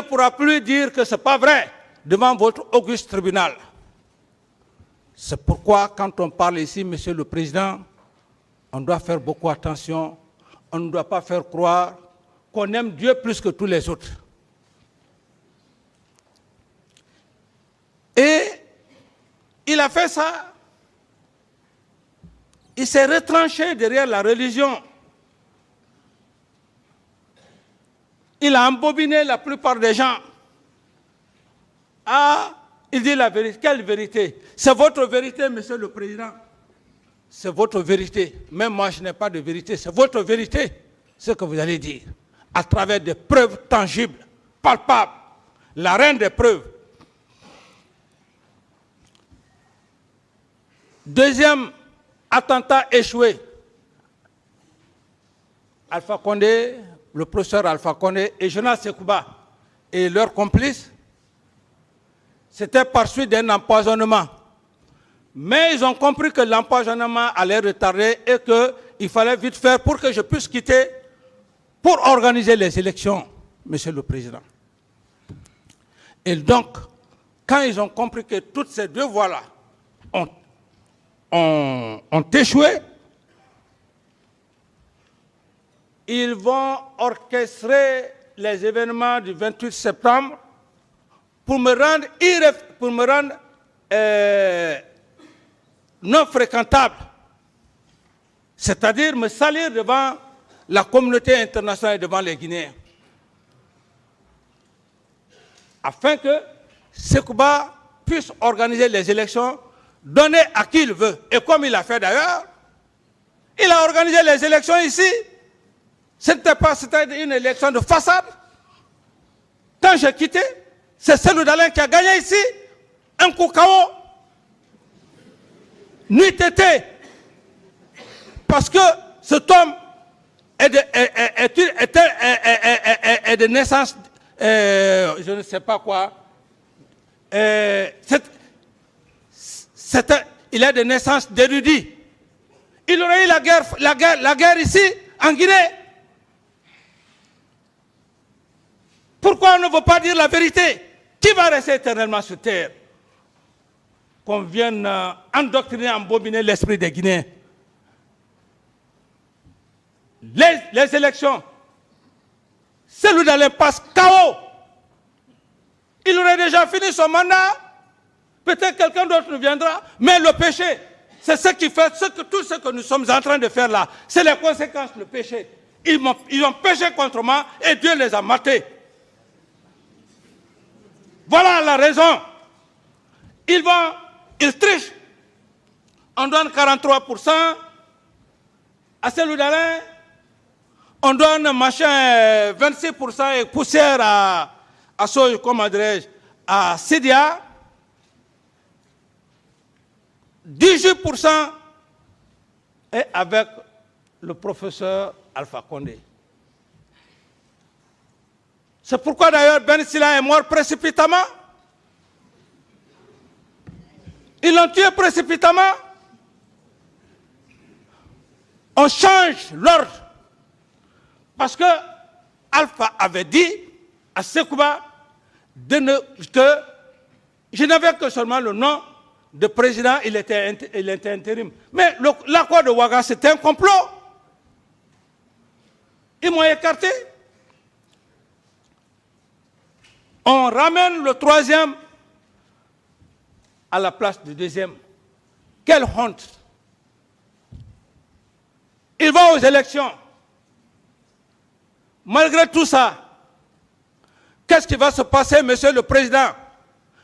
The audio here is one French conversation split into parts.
pourra plus dire que ce n'est pas vrai devant votre auguste tribunal. C'est pourquoi, quand on parle ici, Monsieur le Président, on doit faire beaucoup attention. On ne doit pas faire croire qu'on aime Dieu plus que tous les autres. Et il a fait ça. Il s'est retranché derrière la religion. Il a embobiné la plupart des gens. Ah, il dit la vérité. Quelle vérité? C'est votre vérité, Monsieur le Président. C'est votre vérité. Même moi, je n'ai pas de vérité. C'est votre vérité, ce que vous allez dire, à travers des preuves tangibles, palpables. La reine des preuves. Deuxième attentat échoué. Alpha Condé, le professeur Alpha Condé et Jonas Sekouba et leurs complices, c'était par suite d'un empoisonnement. Mais ils ont compris que l'empoisonnement allait retarder et qu'il fallait vite faire pour que je puisse quitter pour organiser les élections, Monsieur le Président. Et donc, quand ils ont compris que toutes ces deux voies-là ont échoué, ils vont orchestrer les événements du 28 septembre pour me rendre non fréquentable, c'est-à-dire me salir devant la communauté internationale et devant les Guinéens, afin que Sekouba puisse organiser les élections, donner à qui il veut. Et comme il a fait d'ailleurs, il a organisé les élections ici. C'était une élection de façade. Quand j'ai quitté, c'est Cellou Dalein qui a gagné ici, un coup KO. Nuit été. Parce que cet homme est de naissance, je ne sais pas quoi, il est de naissance d'érudit. Il aurait eu la guerre ici, en Guinée. Pourquoi on ne veut pas dire la vérité? Qui va rester éternellement sur terre? Qu'on vienne endoctriner, embobiner l'esprit des Guinéens. Les élections, Cellou Dalein passe KO. Il aurait déjà fini son mandat. Peut-être quelqu'un d'autre nous viendra. Mais le péché, c'est ce qui fait tout ce que nous sommes en train de faire là. C'est les conséquences du péché. Ils ont péché contre moi et Dieu les a matés. Voilà la raison. Ils trichent. On donne 43% à Cellou Dalein. On donne 26% et poussière à Sidia. 18% est avec le professeur Alpha Condé. C'est pourquoi d'ailleurs Ben Silla est mort précipitamment. Ils l'ont tué précipitamment. On change l'ordre. Parce que Alpha avait dit à Sekouba que je n'avais que seulement le nom de président, il était intérim. Mais l'accord de Ouaga, c'était un complot. Ils m'ont écarté. On ramène le troisième à la place du deuxième. Quelle honte! Ils vont aux élections. Malgré tout ça, qu'est-ce qui va se passer, Monsieur le Président?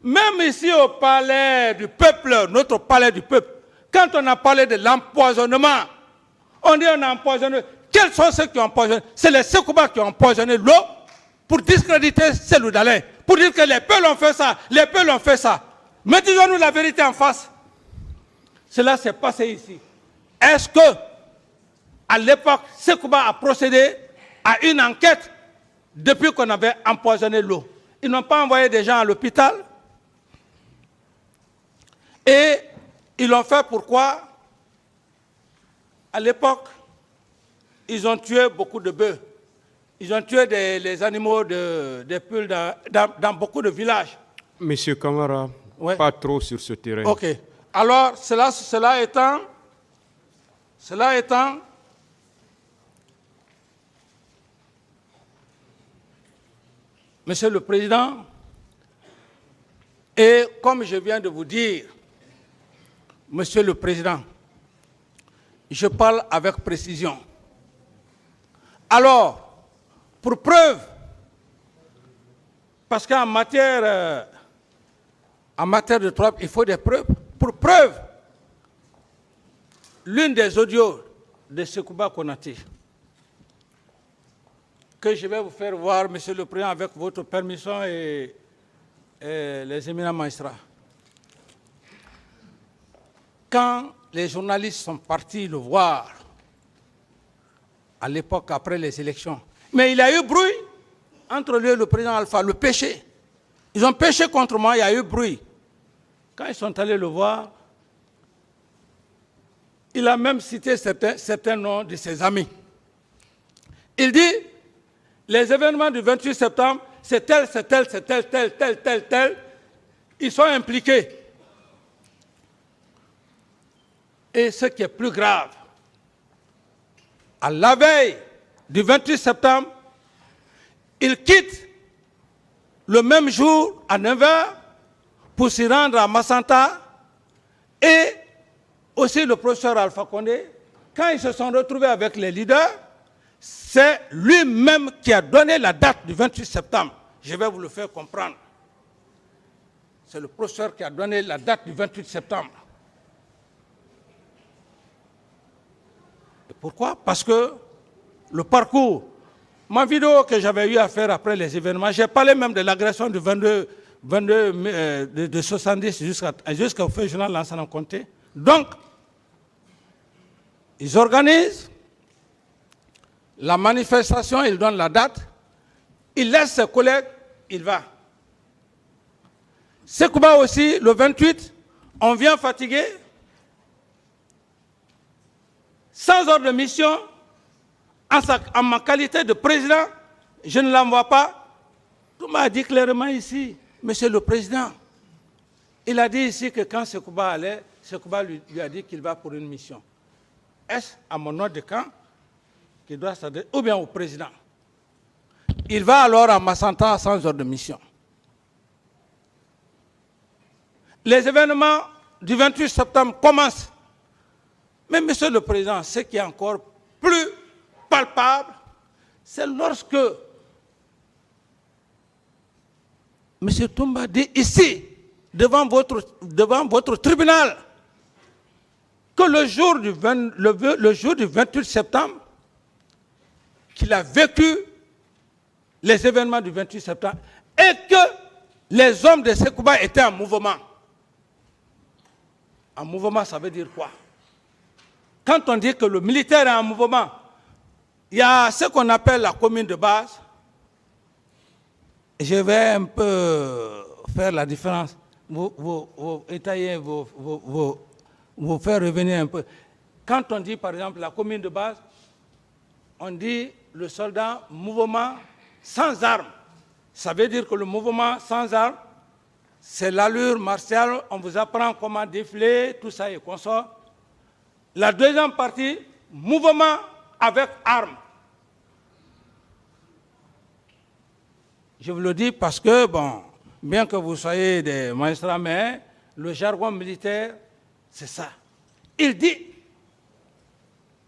Même ici au palais du peuple, notre palais du peuple, quand on a parlé de l'empoisonnement, on dit on a empoisonné. Quels sont ceux qui ont empoisonné? C'est les Sekouba qui ont empoisonné l'eau pour discréditer Cellou Dalein, pour dire que les peuples ont fait ça, les peuples ont fait ça. Mais disons-nous la vérité en face. Cela s'est passé ici. Est-ce que, à l'époque, Sekouba a procédé à une enquête depuis qu'on avait empoisonné l'eau? Ils n'ont pas envoyé des gens à l'hôpital. Et ils l'ont fait pourquoi? À l'époque, ils ont tué beaucoup de bœufs. Ils ont tué les animaux des poules dans beaucoup de villages. Monsieur Camara, Ouais. pas trop sur ce terrain. Ok. Alors, cela étant, Monsieur le Président, et comme je viens de vous dire, Monsieur le Président, je parle avec précision. Alors, pour preuve, parce qu'en matière de droit, il faut des preuves. Pour preuve, l'une des audios de Sekouba Konaté, que je vais vous faire voir, Monsieur le Président, avec votre permission et les éminents magistrats. Quand les journalistes sont partis le voir, à l'époque, après les élections, mais il y a eu bruit entre lui et le président Alpha, le péché. Ils ont péché contre moi, il y a eu bruit. Quand ils sont allés le voir, il a même cité certains noms de ses amis. Il dit, les événements du 28 septembre, c'est tel, c'est tel, c'est tel, tel, tel, tel, tel. Ils sont impliqués. Et ce qui est plus grave, à la veille du 28 septembre, il quitte le même jour à 9h pour s'y rendre à Massanta et aussi le professeur Alpha Condé, quand ils se sont retrouvés avec les leaders, c'est lui-même qui a donné la date du 28 septembre. Je vais vous le faire comprendre. C'est le professeur qui a donné la date du 28 septembre. Et pourquoi? Parce que le parcours, ma vidéo que j'avais eu à faire après les événements, j'ai parlé même de l'agression du 22 de 70 jusqu'au feu journal Lansana Conté. Donc, ils organisent la manifestation, ils donnent la date, ils laissent ses collègues, il va. Sekouba aussi, le 28, on vient fatigué, sans ordre de mission, en ma qualité de président, je ne l'envoie pas. Tout m'a dit clairement ici, Monsieur le Président, il a dit ici que quand Sekouba allait, Sekouba lui a dit qu'il va pour une mission. Est-ce à mon ordre de camp qu'il doit s'adresser, ou bien au président? Il va alors à Massanta sans ordre de mission. Les événements du 28 septembre commencent. Mais Monsieur le Président, ce qui est encore plus palpable, c'est lorsque M. Toumba dit ici, devant votre tribunal, que le jour du 28 septembre, qu'il a vécu les événements du 28 septembre et que les hommes de Sekouba étaient en mouvement. En mouvement, ça veut dire quoi? Quand on dit que le militaire est en mouvement, il y a ce qu'on appelle la commune de base. Je vais un peu faire la différence, vous étayer, vous faire revenir un peu. Quand on dit par exemple la commune de base, on dit le soldat mouvement sans armes. Ça veut dire que le mouvement sans armes, c'est l'allure martiale, on vous apprend comment défiler, tout ça et consort. La deuxième partie, mouvement avec armes. Je vous le dis parce que, bon, bien que vous soyez des magistrats, mais le jargon militaire, c'est ça. Il dit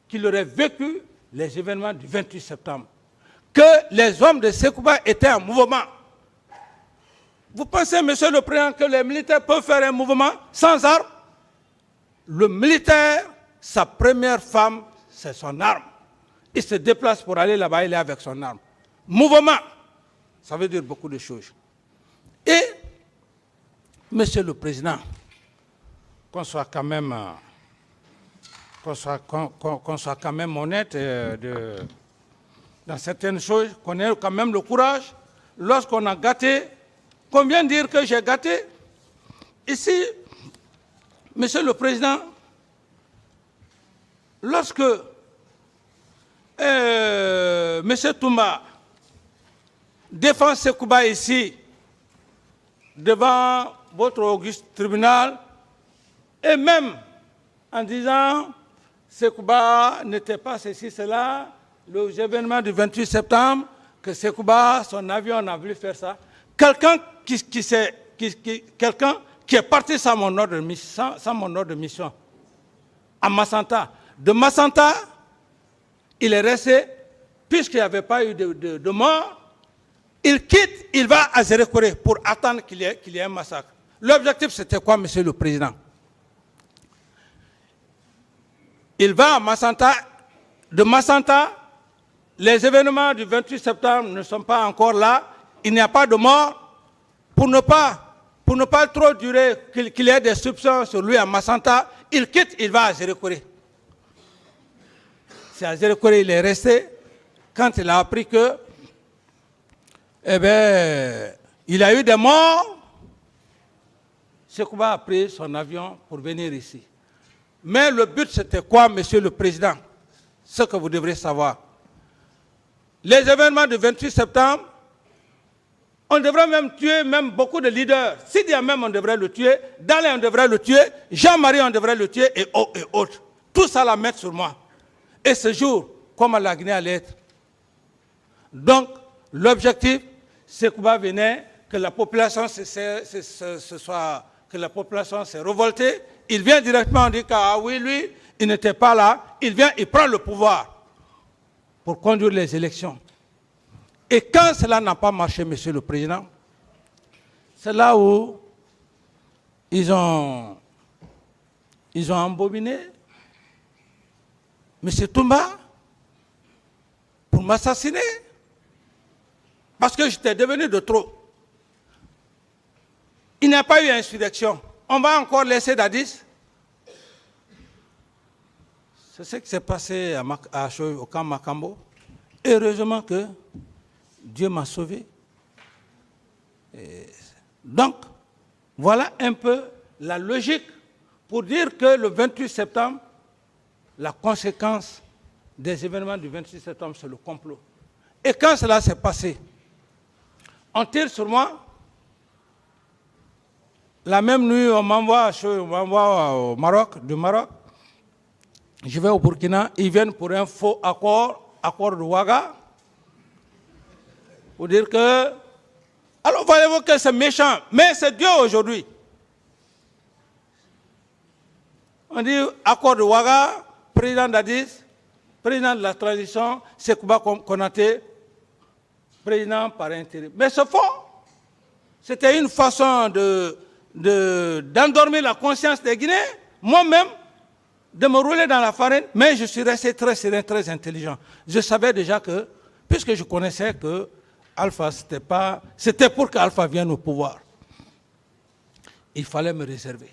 qu'il aurait vécu les événements du 28 septembre, que les hommes de Sekouba étaient en mouvement. Vous pensez, Monsieur le Président, que les militaires peuvent faire un mouvement sans armes? Le militaire, sa première femme, c'est son arme. Il se déplace pour aller là-bas, il est avec son arme. Mouvement, ça veut dire beaucoup de choses. Et, Monsieur le Président, qu'on soit quand même honnête dans certaines choses, qu'on ait quand même le courage, lorsqu'on a gâté, qu'on vient dire que j'ai gâté. Ici, Monsieur le Président, lorsque Monsieur Toumba défend Sekouba ici, devant votre auguste tribunal, et même en disant Sekouba n'était pas ceci, cela, les événements du 28 septembre, que Sekouba, son avion, a voulu faire ça. Quelqu'un qui est parti sans mon ordre de mission, à Massanta. De Massanta, il est resté, puisqu'il n'y avait pas eu de mort, il quitte, il va à Zérékoré pour attendre qu'il y ait un massacre. L'objectif, c'était quoi, monsieur le président? Il va à Massanta. De Massanta, les événements du 28 septembre ne sont pas encore là. Il n'y a pas de mort. Pour ne pas trop durer, qu'il y ait des soupçons sur lui à Massanta, il quitte, il va à Zérékoré. C'est à Zérékoré il est resté. Quand il a appris que, il a eu des morts, Sekouba a pris son avion pour venir ici. Mais le but, c'était quoi, monsieur le président? Ce que vous devrez savoir. Les événements du 28 septembre, on devrait même tuer beaucoup de leaders. Sidi même, on devrait le tuer. Dalé, on devrait le tuer. Jean-Marie, on devrait le tuer, et autres. Tout ça la mettre sur moi. Et ce jour, comment la Guinée allait être? Donc, l'objectif, Sekouba venait, que la population que la population s'est révoltée. Il vient directement, on dit que ah oui, lui, il n'était pas là. Il vient, il prend le pouvoir pour conduire les élections. Et quand cela n'a pas marché, monsieur le président, c'est là où ils ont embobiné M. Toumba pour m'assassiner. Parce que j'étais devenu de trop. Il n'y a pas eu insurrection. On va encore laisser Dadis. C'est ce qui s'est passé au camp Makambo. Heureusement que Dieu m'a sauvé. Donc, voilà un peu la logique pour dire que le 28 septembre, la conséquence des événements du 26 septembre, c'est le complot. Et quand cela s'est passé, on tire sur moi. La même nuit, on m'envoie au Maroc, du Maroc. Je vais au Burkina, ils viennent pour un faux accord de Ouaga, pour dire que... Alors, voyez-vous que c'est méchant, mais c'est Dieu aujourd'hui. On dit accord de Ouaga, président d'Addis, président de la transition, Sekouba Konaté, président par intérim. Mais c'est faux. C'était une façon d'endormir la conscience des Guinéens, moi-même, de me rouler dans la farine, mais je suis resté très serein, très intelligent. Je savais déjà que, puisque je connaissais que Alpha, c'était pour qu'Alpha vienne au pouvoir. Il fallait me réserver.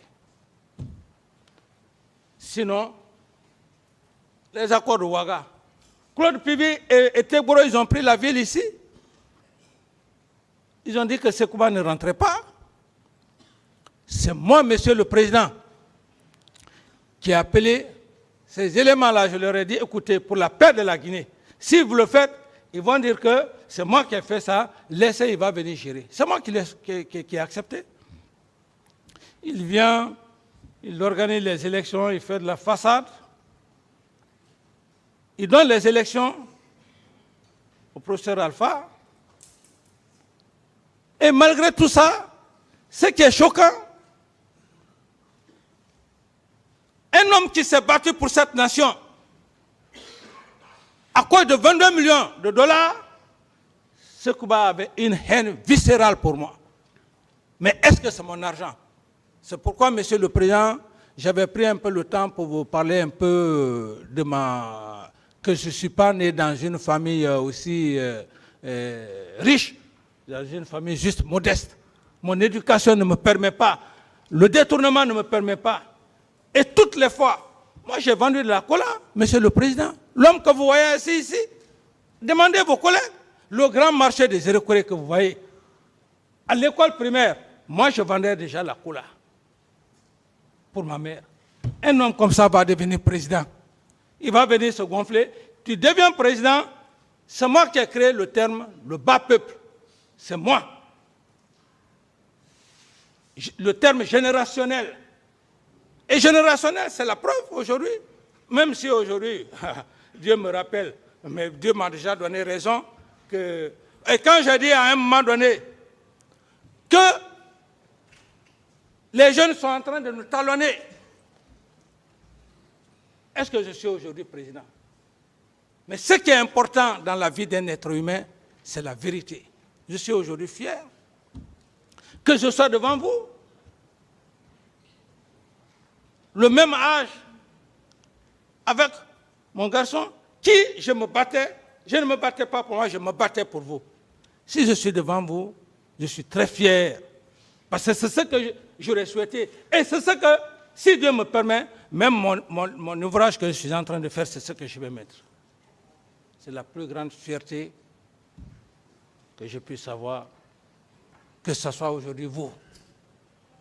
Sinon, les accords de Ouaga, Claude Pibi et Tegboro, ils ont pris la ville ici. Ils ont dit que Sekouba ne rentrait pas. C'est moi, monsieur le président, qui ai appelé ces éléments-là. Je leur ai dit, écoutez, pour la paix de la Guinée, si vous le faites, ils vont dire que c'est moi qui ai fait ça, laissez, il va venir gérer. C'est moi qui ai accepté. Il vient, il organise les élections, il fait de la façade. Il donne les élections au professeur Alpha. Et malgré tout ça, ce qui est choquant, un homme qui s'est battu pour cette nation, à cause de 22 millions de dollars, Sekouba avait une haine viscérale pour moi. Mais est-ce que c'est mon argent? C'est pourquoi, monsieur le président, j'avais pris un peu le temps pour vous parler un peu de que je ne suis pas né dans une famille aussi riche, dans une famille juste modeste. Mon éducation ne me permet pas, le détournement ne me permet pas. Et toutes les fois, moi j'ai vendu de la cola, monsieur le président. L'homme que vous voyez ici, demandez vos collègues. Le grand marché des Zérékoré que vous voyez, à l'école primaire, moi je vendais déjà la cola pour ma mère. Un homme comme ça va devenir président. Il va venir se gonfler. Tu deviens président, c'est moi qui ai créé le terme le bas peuple. c'est moi. Le terme générationnel. Et générationnel, c'est la preuve aujourd'hui. Même si aujourd'hui, Dieu me rappelle, mais Dieu m'a déjà donné raison, que, et quand j'ai dit à un moment donné que les jeunes sont en train de nous talonner, est-ce que je suis aujourd'hui président? Mais ce qui est important dans la vie d'un être humain, c'est la vérité. Je suis aujourd'hui fier que je sois devant vous. Le même âge avec mon garçon, qui je me battais, je ne me battais pas pour moi, je me battais pour vous. Si je suis devant vous, je suis très fier. Parce que c'est ce que j'aurais souhaité. Et c'est ce que, si Dieu me permet, même mon ouvrage que je suis en train de faire, c'est ce que je vais mettre. C'est la plus grande fierté que je puisse avoir, que ce soit aujourd'hui vous.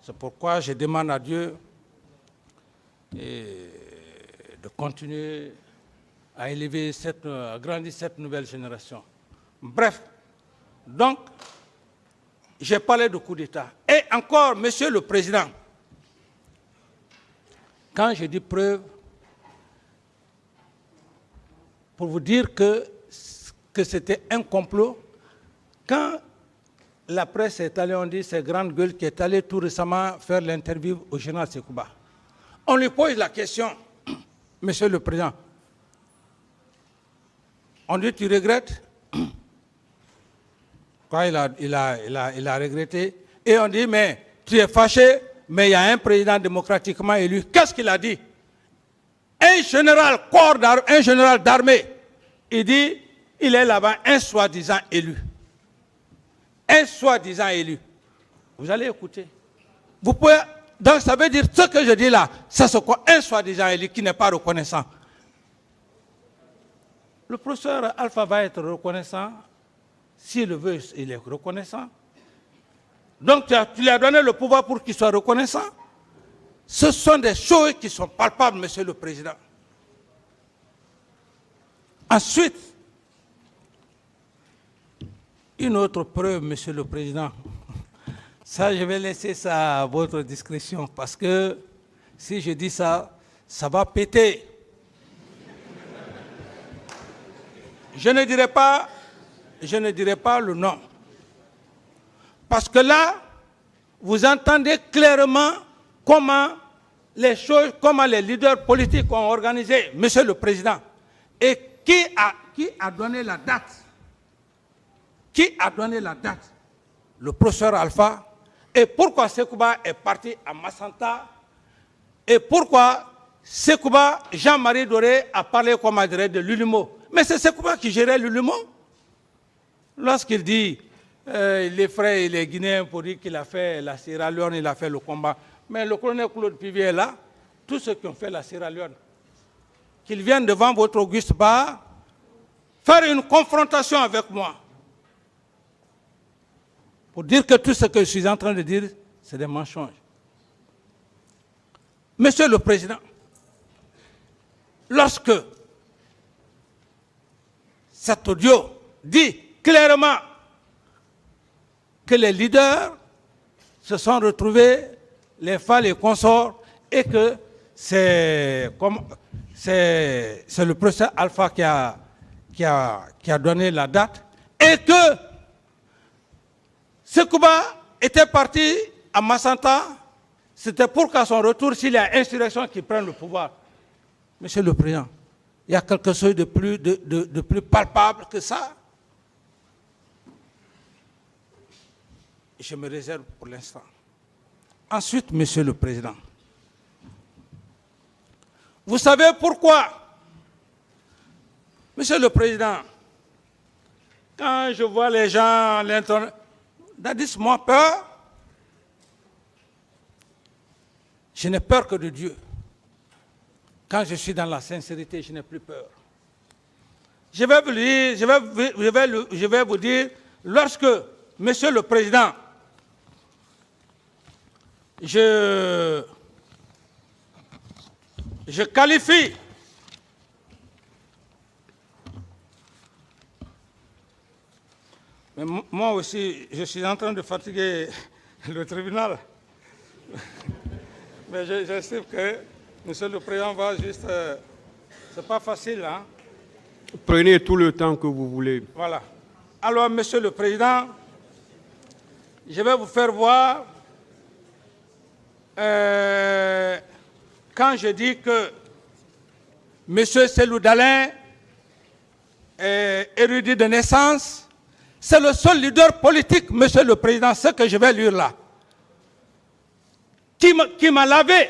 C'est pourquoi je demande à Dieu de continuer à élever, à grandir cette nouvelle génération. Bref, donc, j'ai parlé de coup d'État. Et encore, Monsieur le Président, quand je dis preuve, pour vous dire que c'était un complot, quand la presse est allée, on dit, c'est Grande Gueule qui est allée tout récemment faire l'interview au général Sekouba. On lui pose la question, Monsieur le Président, on dit, tu regrettes? Quoi, il a regretté. Et on dit, mais tu es fâché, mais il y a un président démocratiquement élu. Qu'est-ce qu'il a dit? Un général d'armée, il dit, il est là-bas un soi-disant élu. Un soi-disant élu. Vous allez écouter. Vous pouvez, donc ça veut dire, ce que je dis là, ça c'est quoi? Un soi-disant élu qui n'est pas reconnaissant. Le professeur Alpha va être reconnaissant. S'il le veut, il est reconnaissant. Donc tu lui as donné le pouvoir pour qu'il soit reconnaissant. Ce sont des choses qui sont palpables, Monsieur le Président. Ensuite, une autre preuve, Monsieur le Président. Ça, je vais laisser ça à votre discrétion, parce que si je dis ça, ça va péter. Je ne dirai pas le nom. Parce que là, vous entendez clairement comment les choses, comment les leaders politiques ont organisé, Monsieur le Président. Et qui a donné la date? Qui a donné la date? Le professeur Alpha. Et pourquoi Sekouba est parti à Massanta? Et pourquoi Sekouba, Jean-Marie Doré, a parlé, comme on dirait, de l'ULIMO? Mais c'est Sekouba qui gérait l'ULIMO. Lorsqu'il dit les frères et les Guinéens pour dire qu'il a fait la Sierra Leone, il a fait le combat. Mais le colonel Claude Pivier est là, tous ceux qui ont fait la Sierra Leone, qu'ils viennent devant votre auguste bar faire une confrontation avec moi pour dire que tout ce que je suis en train de dire, c'est des mensonges. Monsieur le Président, lorsque cet audio dit clairement que les leaders se sont retrouvés, les femmes, les consorts, et que c'est le professeur Alpha qui a donné la date, et que Sekouba était parti à Massanta, c'était pour qu'à son retour, s'il y a insurrection, qu'il prenne le pouvoir. Monsieur le Président, il y a quelque chose de plus palpable que ça. Je me réserve pour l'instant. Ensuite, Monsieur le Président, vous savez pourquoi? Monsieur le Président, quand je vois les gens, Dadis, moi, peur, je n'ai peur que de Dieu. Quand je suis dans la sincérité, je n'ai plus peur. Je vais vous dire, lorsque, Monsieur le Président, je qualifie Mais moi aussi, je suis en train de fatiguer le tribunal. Mais j'estime que Monsieur le Président va juste... c'est pas facile, hein? Prenez tout le temps que vous voulez. Voilà. Alors, Monsieur le Président, je vais vous faire voir, quand je dis que Monsieur Cellou Dalein est érudit de naissance, c'est le seul leader politique, Monsieur le Président, ce que je vais lire là, qui m'a lavé